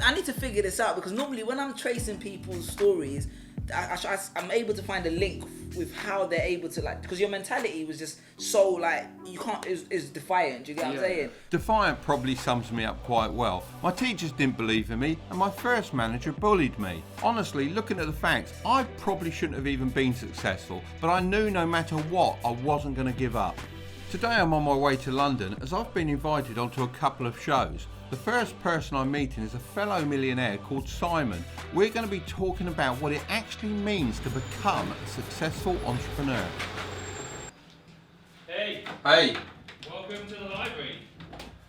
I need to figure this out, because normally when I'm tracing people's stories, I'm able to find a link with how they're able to, like, because your mentality was just so, like, you can't, is defiant. Do you get what I'm saying? Defiant probably sums me up quite well. My teachers didn't believe in me, and my first manager bullied me. Honestly, looking at the facts, I probably shouldn't have even been successful, but I knew no matter what, I wasn't going to give up. Today I'm on my way to London, as I've been invited onto a couple of shows. The first person I'm meeting is a fellow millionaire called Simon. We're going to be talking about what it actually means to become a successful entrepreneur. Hey. Hey. Welcome to the library.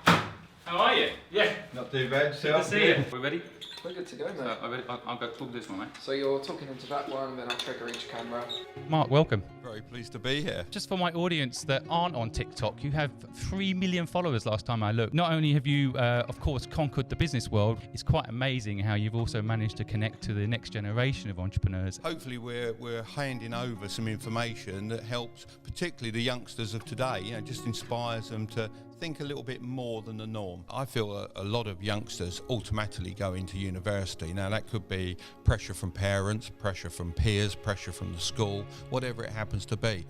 How are you? Yeah. Not too bad. Good to see you. We ready? We're good to go, mate. I'll go talk this one, mate. So you're talking into that one, then I'll trigger each camera. Mark, welcome. Very pleased to be here. Just for my audience that aren't on TikTok, you have 3 million followers last time I looked. Not only have you, of course, conquered the business world, it's quite amazing how you've also managed to connect to the next generation of entrepreneurs. Hopefully we're handing over some information that helps particularly the youngsters of today, just inspires them to think a little bit more than the norm. I feel a lot of youngsters automatically go into university. Now that could be pressure from parents, pressure from peers, pressure from the school, whatever it happens to be.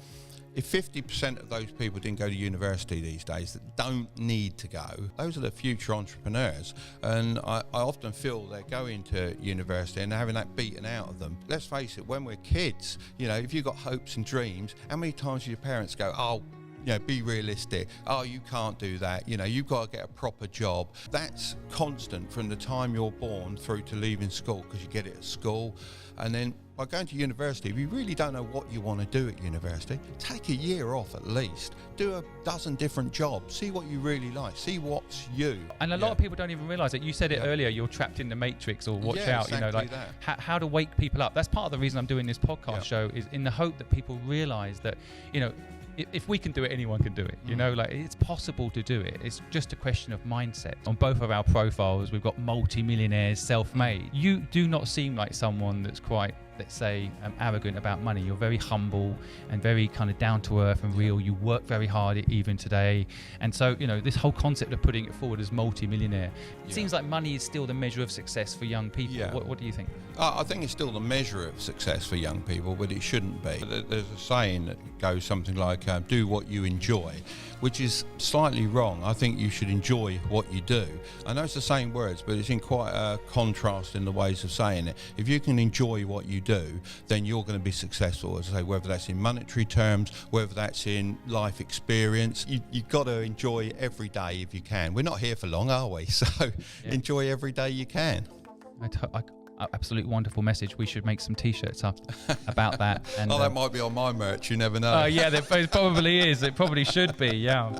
If 50% of those people didn't go to university these days that don't need to go, those are the future entrepreneurs. And I often feel they're going to university and they're having that beaten out of them. Let's face it, when we're kids, if you've got hopes and dreams, how many times do your parents go, be realistic. Oh, you can't do that. You've got to get a proper job. That's constant from the time you're born through to leaving school, because you get it at school. And then by going to university, if you really don't know what you want to do at university, take a year off at least. Do a dozen different jobs. See what you really like. See what's you. And a lot of people don't even realise that. You said it earlier, you're trapped in the matrix, or watch out, exactly how to wake people up. That's part of the reason I'm doing this podcast show, is in the hope that people realise that, if we can do it, anyone can do it. It's possible to do it. It's just a question of mindset. On both of our profiles, we've got multi-millionaires, self-made. You do not seem like someone that's quite, let's say, arrogant about money. You're very humble and very kind of down to earth and real. You work very hard even today. And so, this whole concept of putting it forward as multi-millionaire, it seems like money is still the measure of success for young people. Yeah. What do you think? I think it's still the measure of success for young people, but it shouldn't be. There's a saying that goes something like, do what you enjoy, which is slightly wrong. I think you should enjoy what you do. I know it's the same words, but it's in quite a contrast in the ways of saying it. If you can enjoy what you do, then you're going to be successful, as I say, whether that's in monetary terms, whether that's in life experience. You've got to enjoy every day if you can. We're not here for long, are we? So enjoy every day you can. Absolutely wonderful message. We should make some t-shirts up about that. And that might be on my merch, you never know. It probably is. It probably should be, yeah.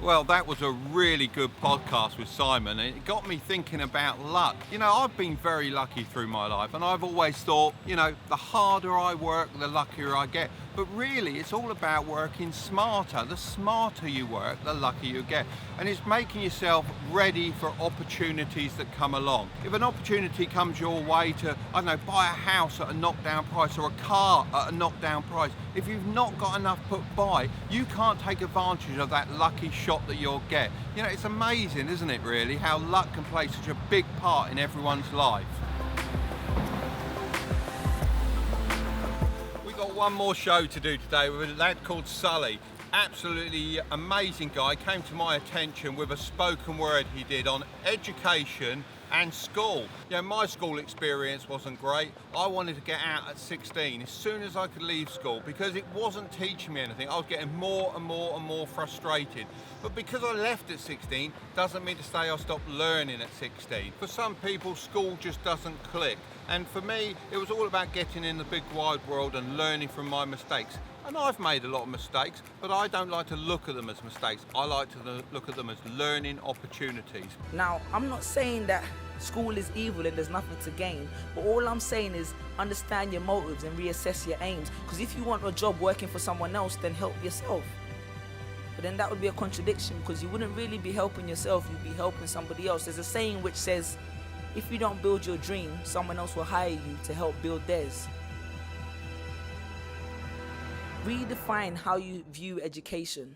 Well, that was a really good podcast with Simon, and it got me thinking about luck. I've been very lucky through my life, and I've always thought, the harder I work, the luckier I get. But really, it's all about working smarter. The smarter you work, the luckier you get. And it's making yourself ready for opportunities that come along. If an opportunity comes your way to, buy a house at a knockdown price, or a car at a knockdown price, if you've not got enough put by, you can't take advantage of that lucky shot that you'll get. It's amazing, isn't it, really, how luck can play such a big part in everyone's life. Got one more show to do today with a lad called Sully. Absolutely amazing guy. Came to my attention with a spoken word he did on education and school. My school experience wasn't great. I wanted to get out at 16 as soon as I could leave school, because it wasn't teaching me anything. I was getting more and more and more frustrated. But because I left at 16 doesn't mean to say I stopped learning at 16. For some people, school just doesn't click. And for me, it was all about getting in the big wide world and learning from my mistakes. And I've made a lot of mistakes, but I don't like to look at them as mistakes. I like to look at them as learning opportunities. Now, I'm not saying that school is evil and there's nothing to gain, but all I'm saying is understand your motives and reassess your aims. Because if you want a job working for someone else, then help yourself. But then that would be a contradiction, because you wouldn't really be helping yourself, you'd be helping somebody else. There's a saying which says, if you don't build your dream, someone else will hire you to help build theirs. Redefine how you view education.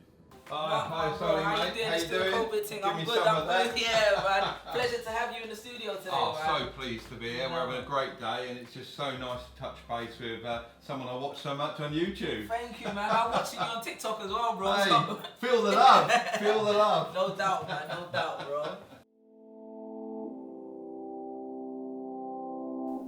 Hi, Bro, sorry, how mate. you doing? How It's you the doing? COVID thing. Give I'm me good. some I'm of that. good. Yeah, man. Pleasure to have you in the studio today, Oh, man. so pleased to be here. We're having a great day, and it's just so nice to touch base with someone I watch so much on YouTube. Thank you, man. I'm watching you on TikTok as well, bro. Hey, So- feel the love. Feel the love. No doubt, man. No doubt, bro.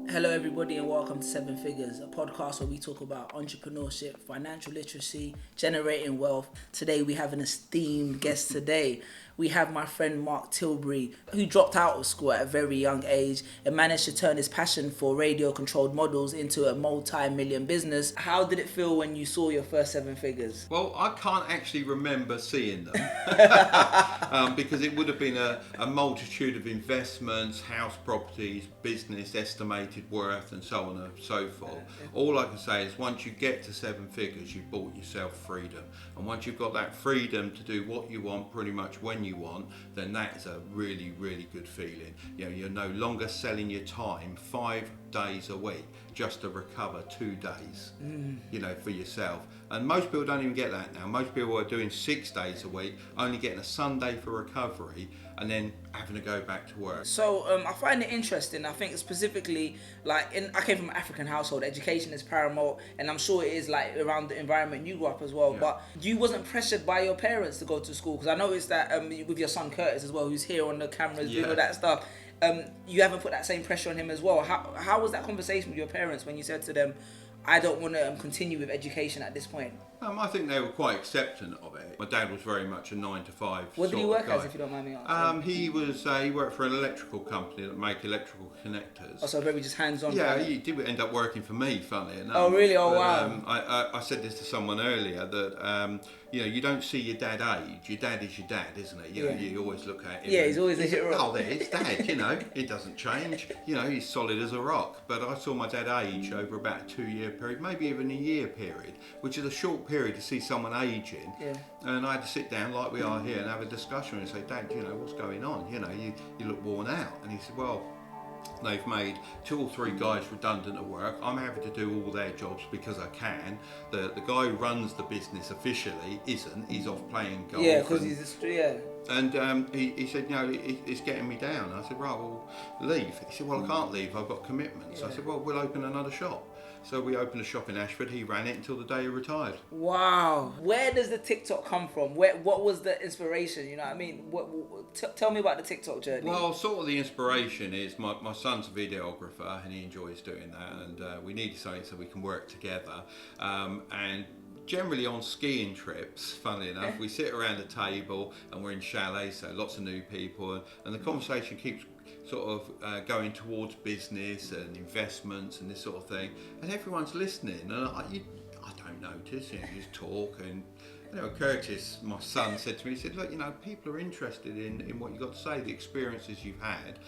Hello, everybody, and welcome to Seven Figures, a podcast where we talk about entrepreneurship, financial literacy, generating wealth. Today, we have an esteemed guest today. We have my friend Mark Tilbury, who dropped out of school at a very young age and managed to turn his passion for radio-controlled models into a multi-million business. How did it feel when you saw your first seven figures? Well, I can't actually remember seeing them because it would have been a multitude of investments, house properties, business, estimated worth, and so on and so forth. All I can say is once you get to seven figures, you've bought yourself freedom. And once you've got that freedom to do what you want pretty much when you want, then that is a really, really good feeling. You know, you're no longer selling your time 5 days a week just to recover 2 days, you know, for yourself. And most people don't even get that now. Most people are doing 6 days a week, only getting a Sunday for recovery, and then having to go back to work. So I find it interesting. I think specifically, like, I came from an African household. Education is paramount, and I'm sure it is like around the environment you grew up as well. Yeah. But you wasn't pressured by your parents to go to school, because I noticed that with your son Curtis as well, who's here on the cameras doing all that stuff. You haven't put that same pressure on him as well. How was that conversation with your parents when you said to them, I don't want to continue with education at this point? I think they were quite acceptant of it. My dad was very much a 9 to 5 What did he sort of work guy. as, if you don't mind me asking? He worked for an electrical company that make electrical connectors. Also very just hands-on. Yeah, kind of. he did end up working for me, funnily enough. Oh, really? Oh, But, wow. I said this to someone earlier that you know, you don't see your dad age. Your dad is your dad, isn't it? You know, you always look at him. Yeah, he's always a hero. Oh, there's dad. You know, he doesn't change. You know, he's solid as a rock. But I saw my dad age over about a 2-year period, maybe even a year period, which is a short period to see someone aging. Yeah. And I had to sit down like we are here and have a discussion and say, Dad, you know, what's going on? You know, you look worn out. And he said, well, they've made 2 or 3 guys redundant at work. I'm having to do all their jobs because I can. The guy who runs the business officially isn't. He's off playing golf. Yeah, because he's And he said, you know, it's getting me down. I said, right, well, leave. He said, well, I can't leave. I've got commitments. I said, well, we'll open another shop. So we opened a shop in Ashford. He ran it until the day he retired. Wow. Where does the TikTok come from? What was the inspiration? You know what I mean? Tell me about the TikTok journey. Well, sort of the inspiration is my son's a videographer and he enjoys doing that, and we needed something so we can work together. And generally on skiing trips, funnily enough, we sit around a table and we're in chalets, so lots of new people, and the conversation keeps sort of going towards business and investments and this sort of thing, and everyone's listening, and I don't notice, you know, you just talk. And you know, Curtis, my son, said to me, he said, look, you know, people are interested in what you've got to say, the experiences you've had.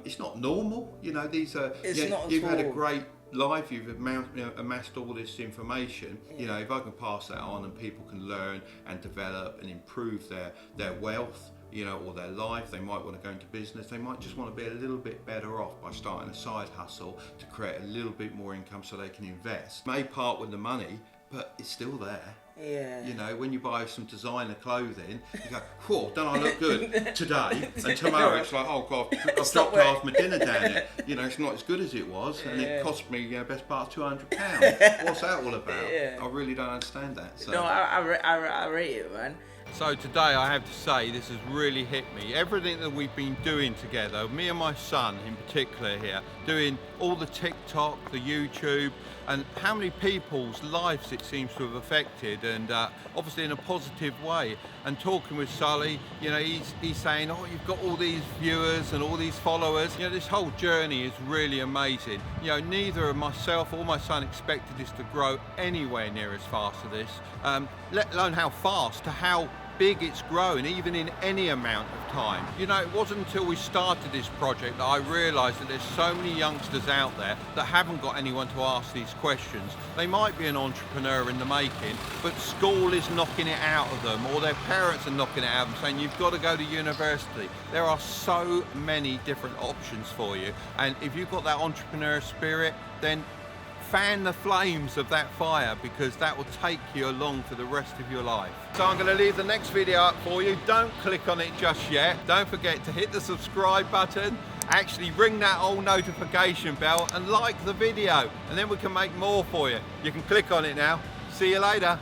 It's not normal, you know, these are, you've had a great life, you've amassed all this information. You know, if I can pass that on and people can learn and develop and improve their wealth, you know, or their life, they might want to go into business, they might just want to be a little bit better off by starting a side hustle to create a little bit more income so they can invest. May part with the money, but it's still there. Yeah. You know, when you buy some designer clothing, you go, whoa, don't I look good today? And tomorrow it's like, oh God, I've dropped half my dinner down here. You know, it's not as good as it was, and it cost me, you know, best part of £200. What's that all about? I really don't understand that. So. No, I rate it, man. So today I have to say this has really hit me. Everything that we've been doing together, me and my son in particular here, doing all the TikTok, the YouTube, and how many people's lives it seems to have affected, and obviously in a positive way. And talking with Sully, you know, he's saying, oh, you've got all these viewers and all these followers. You know, this whole journey is really amazing. You know, neither of myself or my son expected this to grow anywhere near as fast as this, let alone how fast to how big it's grown, even in any amount of time. You know, it wasn't until we started this project that I realised that there's so many youngsters out there that haven't got anyone to ask these questions. They might be an entrepreneur in the making, but school is knocking it out of them, or their parents are knocking it out of them, saying you've got to go to university. There are so many different options for you, and if you've got that entrepreneur spirit, then fan the flames of that fire, because that will take you along for the rest of your life. So I'm going to leave the next video up for you. Don't click on it just yet. Don't forget to hit the subscribe button, actually ring that old notification bell and like the video, and then we can make more for you. You can click on it now. See you later.